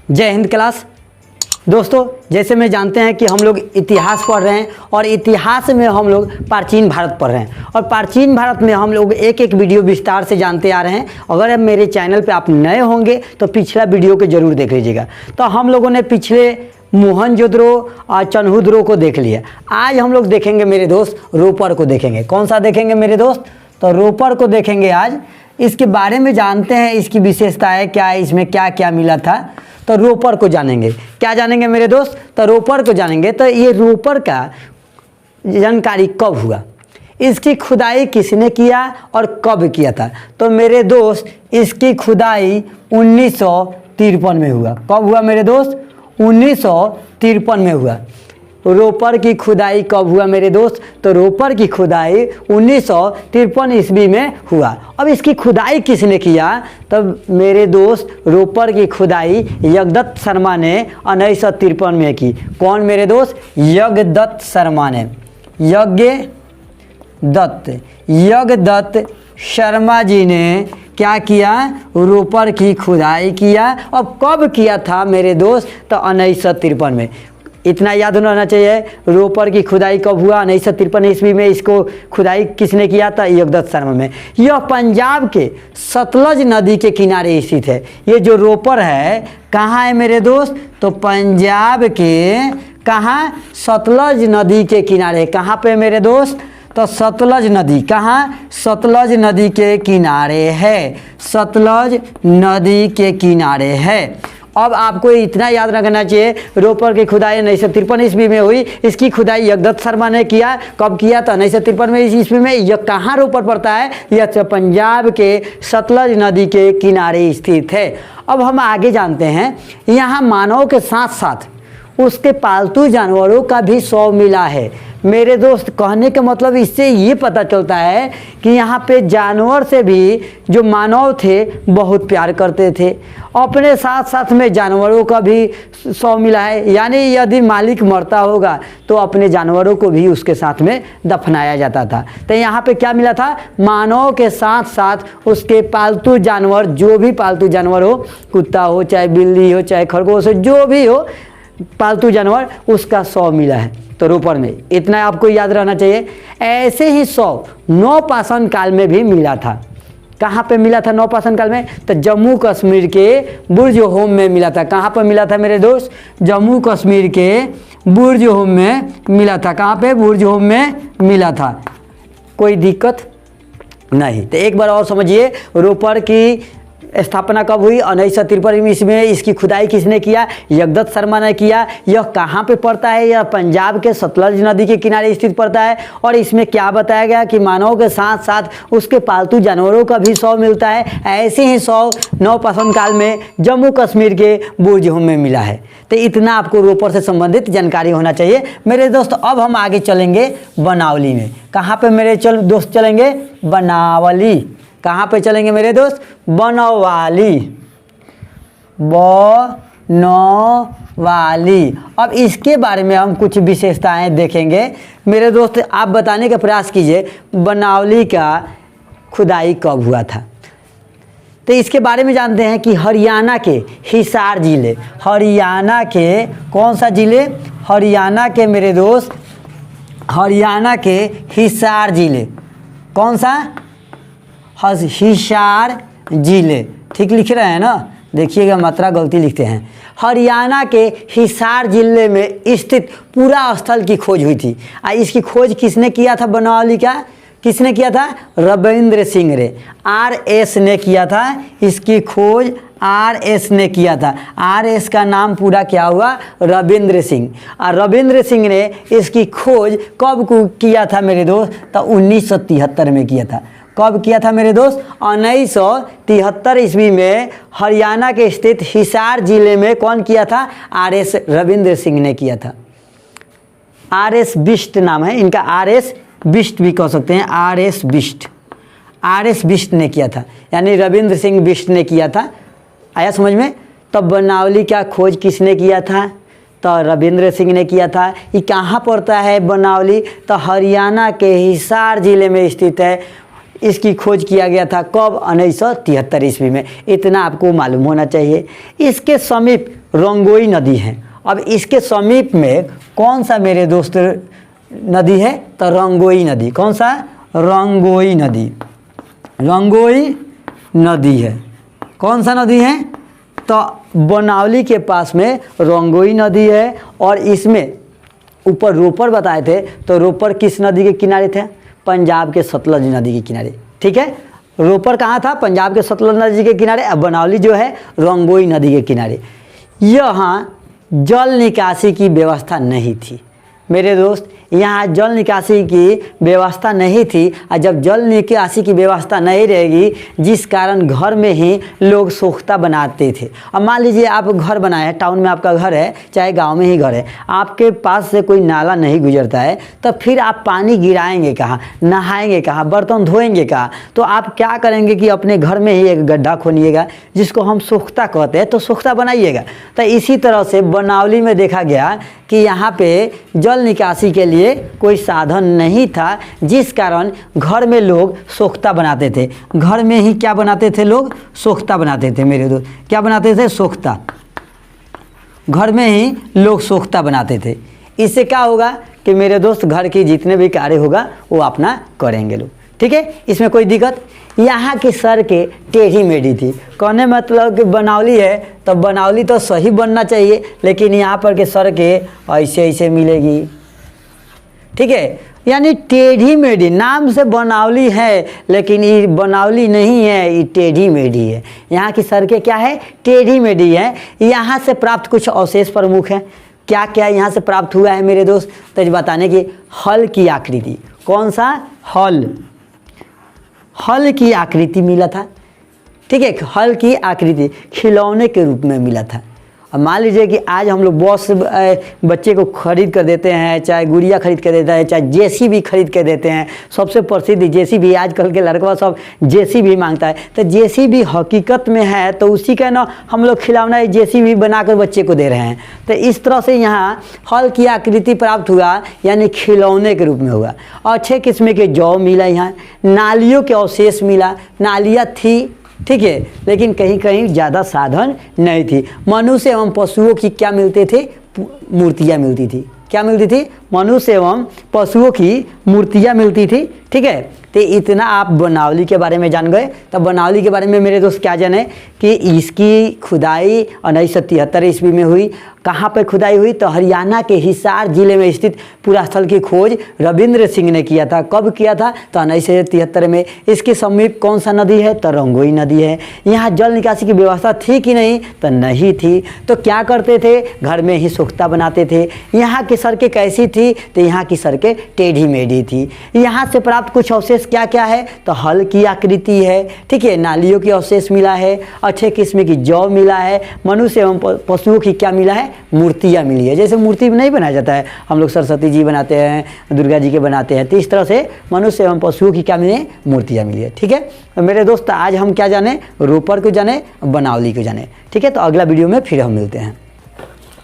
जय हिंद क्लास। दोस्तों, जैसे मैं जानते हैं कि हम लोग इतिहास पढ़ रहे हैं और इतिहास में हम लोग प्राचीन भारत पढ़ रहे हैं और प्राचीन भारत में हम लोग एक एक वीडियो विस्तार से जानते आ रहे हैं। अगर अब मेरे चैनल पे आप नए होंगे तो पिछला वीडियो को जरूर देख लीजिएगा। तो हम लोगों ने पिछले मोहनजोदड़ो और चन्हुद्रो को देख लिया। आज हम लोग देखेंगे मेरे दोस्त रोपर को देखेंगे। कौन सा देखेंगे मेरे दोस्त? तो रोपर को देखेंगे आज। इसके बारे में जानते हैं, इसकी विशेषताएं क्या है, इसमें क्या क्या मिला था। तो रोपर को जानेंगे। क्या जानेंगे मेरे दोस्त? तो रोपर को जानेंगे। तो ये रोपर का जानकारी कब हुआ, इसकी खुदाई किसने किया और कब किया था? तो मेरे दोस्त इसकी खुदाई 1953 में हुआ। कब हुआ मेरे दोस्त? 1953 में हुआ। रोपर की खुदाई कब हुआ मेरे दोस्त? तो रोपर की खुदाई 1953 ईस्वी में हुआ। अब इसकी खुदाई किसने किया? तब मेरे दोस्त रोपर की खुदाई यज्ञदत्त शर्मा ने 1953 में की। कौन मेरे दोस्त? यज्ञदत्त शर्मा ने। यज्ञदत्त शर्मा जी ने क्या किया? रोपर की खुदाई किया। अब कब किया था मेरे दोस्त? तो 1953 में। इतना याद रहना चाहिए, रोपर की खुदाई कब हुआ? 1953 ईस्वी में। इसको खुदाई किसने किया था? यज्ञदत्त शर्मा में। यह पंजाब के सतलज नदी के किनारे स्थित है। ये जो रोपर है कहाँ है मेरे दोस्त? तो पंजाब के कहाँ? सतलज नदी के किनारे। कहाँ पे मेरे दोस्त? तो सतलज नदी। कहाँ? सतलज नदी के किनारे है। सतलज नदी के किनारे है। अब आपको इतना याद रखना चाहिए, रोपर की खुदाई 1953 ईस्वी में हुई। इसकी खुदाई यज्ञदत्त शर्मा ने किया। कब किया था? 1953 ईस्वी में। यह कहाँ रोपर पड़ता है? यह पंजाब के सतलज नदी के किनारे स्थित है। अब हम आगे जानते हैं, यहाँ मानव के साथ साथ उसके पालतू जानवरों का भी शव मिला है। मेरे दोस्त, कहने का मतलब इससे ये पता चलता है कि यहाँ पे जानवर से भी जो मानव थे बहुत प्यार करते थे। अपने साथ साथ में जानवरों का भी शव मिला है। यानी यदि मालिक मरता होगा तो अपने जानवरों को भी उसके साथ में दफनाया जाता था। तो यहाँ पे क्या मिला था? मानव के साथ साथ उसके पालतू जानवर, जो भी पालतू जानवर हो, कुत्ता हो चाहे बिल्ली हो चाहे खरगोश हो, जो भी हो पालतू जानवर, उसका शव मिला है तो रोपर में। इतना आपको याद रहना चाहिए। ऐसे ही शव नवपाषाण काल में भी मिला था। कहाँ पे मिला था नवपाषाण काल में? तो जम्मू कश्मीर के बुर्ज होम में मिला था। कहाँ पर मिला था मेरे दोस्त? जम्मू कश्मीर के बुर्ज होम में मिला था। कहाँ पे? बुर्ज होम में मिला था। कोई दिक्कत नहीं। तो एक बार और समझिए, रोपर की स्थापना कब हुई? 1953 ईस्वी में। इसकी खुदाई किसने किया? यज्ञदत्त शर्मा ने किया। यह कहाँ पे पड़ता है? यह पंजाब के सतलज नदी के किनारे स्थित पड़ता है। और इसमें क्या बताया गया कि मानव के साथ साथ उसके पालतू जानवरों का भी शव मिलता है। ऐसे ही शव नवपाषाण काल में जम्मू कश्मीर के बुर्ज होम में मिला है। तो इतना आपको रोपर से संबंधित जानकारी होना चाहिए मेरे दोस्त। अब हम आगे चलेंगे बनावली में। कहाँ पे मेरे दोस्त चलेंगे? बनावली। कहाँ पे चलेंगे मेरे दोस्त? बनवाली। बनवाली। अब इसके बारे में हम कुछ विशेषताएं देखेंगे मेरे दोस्त। आप बताने का प्रयास कीजिए बनावली का खुदाई कब हुआ था। तो इसके बारे में जानते हैं कि हरियाणा के हिसार जिले, हरियाणा के कौन सा जिले? हरियाणा के मेरे दोस्त, हरियाणा के हिसार जिले। कौन सा? हिसार जिले। ठीक लिख रहे हैं ना? देखिएगा, मात्रा गलती लिखते हैं। हरियाणा के हिसार जिले में स्थित पूरा स्थल की खोज हुई थी। इसकी खोज किसने किया था? बनवाली का किसने किया था? रविंद्र सिंह रे, RS ने किया था। इसकी खोज RS ने किया था। RS का नाम पूरा क्या हुआ? रविंद्र सिंह। और रविंद्र सिंह ने इसकी खोज कब किया था मेरे दोस्त? तो 1973 में किया था। कब किया था मेरे दोस्त? 1973 ईस्वी में हरियाणा के स्थित हिसार जिले में कौन किया था? RS रविंद्र सिंह ने किया था। RS बिष्ट नाम है इनका। RS बिष्ट भी कह सकते हैं। RS बिष्ट, RS बिष्ट ने किया था। यानी रविंद्र सिंह बिष्ट ने किया था। आया समझ में? तब बनावली का खोज किसने किया था? तो रविंद्र सिंह ने किया था। ये कहाँ पड़ता है बनावली? तो हरियाणा के हिसार जिले में स्थित है। इसकी खोज किया गया था कब? 1973 ईस्वी में। इतना आपको मालूम होना चाहिए। इसके समीप रंगोई नदी है। अब इसके समीप में कौन सा मेरे दोस्त नदी है? तो रंगोई नदी। कौन सा? रंगोई नदी। रंगोई नदी है। कौन सा नदी है? तो बनावली के पास में रंगोई नदी है। और इसमें ऊपर रोपर बताए थे, तो रोपर किस नदी के किनारे थे? पंजाब के सतलज नदी के किनारे। ठीक है, रोपर कहाँ था? पंजाब के सतलज नदी के किनारे। अब बनावली जो है रंगोई नदी के किनारे। यहाँ जल निकासी की व्यवस्था नहीं थी मेरे दोस्त, यहाँ जल निकासी की व्यवस्था नहीं थी। और जब जल निकासी की व्यवस्था नहीं रहेगी, जिस कारण घर में ही लोग सोख्ता बनाते थे। अब मान लीजिए आप घर बनाए हैं, टाउन में आपका घर है, चाहे गांव में ही घर है, आपके पास से कोई नाला नहीं गुजरता है, तो फिर आप पानी गिराएंगे कहाँ? नहाएंगे कहाँ? बर्तन धोएंगे कहाँ? तो आप क्या करेंगे कि अपने घर में ही एक गड्ढा खोनिएगा, जिसको हम सोख्ता कहते हैं, तो सोख्ता बनाइएगा। तो इसी तरह से बनावली में देखा गया कि यहाँ पे जल निकासी के लिए कोई साधन नहीं था, जिस कारण घर में लोग सोख्ता बनाते थे। घर में ही क्या बनाते थे लोग? सोख्ता बनाते थे मेरे दोस्त। क्या बनाते थे? सोख्ता। घर में ही लोग सोख्ता बनाते थे। इससे क्या होगा कि मेरे दोस्त घर के जितने भी कार्य होगा वो अपना करेंगे लोग। ठीक है, इसमें कोई दिक्कत? यहाँ की सड़कें टेढ़ी मेढ़ी थी। कहने मतलब कि बनावली है तो बनावली तो सही बनना चाहिए, लेकिन यहाँ पर के सड़कें ऐसे ऐसे मिलेगी। ठीक है, यानी टेढ़ी मेढ़ी। नाम से बनावली है, लेकिन ये बनावली नहीं है, ये टेढ़ी मेढ़ी है। यहाँ की सड़कें क्या है? टेढ़ी मेढ़ी है। यहाँ से प्राप्त कुछ अवशेष प्रमुख हैं। क्या क्या यहाँ से प्राप्त हुआ है मेरे दोस्त? तो बताने की हल की आकृति। कौन सा? हल। हल की आकृति मिला था। ठीक है, हल की आकृति खिलौने के रूप में मिला था। अब मान लीजिए कि आज हम लोग बॉस बच्चे को खरीद कर देते हैं, चाहे गुड़िया खरीद कर देता है, चाहे जेसीबी खरीद कर देते हैं। सबसे प्रसिद्ध जेसीबी, आजकल के लड़का सब जेसीबी मांगता है। तो जेसीबी हकीकत में है तो उसी का ना हम लोग खिलौना जेसीबी बनाकर बच्चे को दे रहे हैं। तो इस तरह से यहाँ हल की आकृति प्राप्त हुआ, यानी खिलौने के रूप में हुआ। और 6 किस्म के जौ मिला। यहाँ नालियों के अवशेष मिला। नालियाँ थी, ठीक है, लेकिन कहीं कहीं ज़्यादा साधन नहीं थी। मनुष्य एवं पशुओं की क्या मिलते थे? मूर्तियाँ मिलती थी। क्या मिलती थी? मनुष्य एवं पशुओं की मूर्तियाँ मिलती थी। ठीक है, तो इतना आप बनावली के बारे में जान गए। तब बनावली के बारे में मेरे दोस्त क्या जाने कि इसकी खुदाई 1973 ईस्वी में हुई। कहाँ पर खुदाई हुई? तो हरियाणा के हिसार जिले में स्थित पुरास्थल की खोज रविंद्र सिंह ने किया था। कब किया था? तो 1973 में। इसके समीप कौन सा नदी है? तो रंगोई नदी है। यहाँ जल निकासी की व्यवस्था थी कि नहीं? तो नहीं थी। तो क्या करते थे? घर में ही सोख्ता बनाते थे। यहाँ की सड़कें कैसी थी? तो यहाँ की सड़कें टेढ़ी मेढ़ी थी। यहाँ से प्राप्त कुछ अवशेष क्या क्या है? तो हल की आकृति है। ठीक है, नालियों की अवशेष मिला है। 6 किस्म की जौ मिला है। मनुष्य एवं पशुओं की क्या मिला है? मूर्तियाँ मिली है। जैसे मूर्ति नहीं बनाया जाता है, हम लोग सरस्वती जी बनाते हैं, दुर्गा जी के बनाते हैं, तो इस तरह से मनुष्य एवं पशुओं की क्या मिली? मूर्तियाँ मिली है। ठीक है, तो मेरे दोस्त आज हम क्या जाने? रोपर को जाने, बनावली को जाने। ठीक है, तो अगला वीडियो में फिर हम मिलते हैं।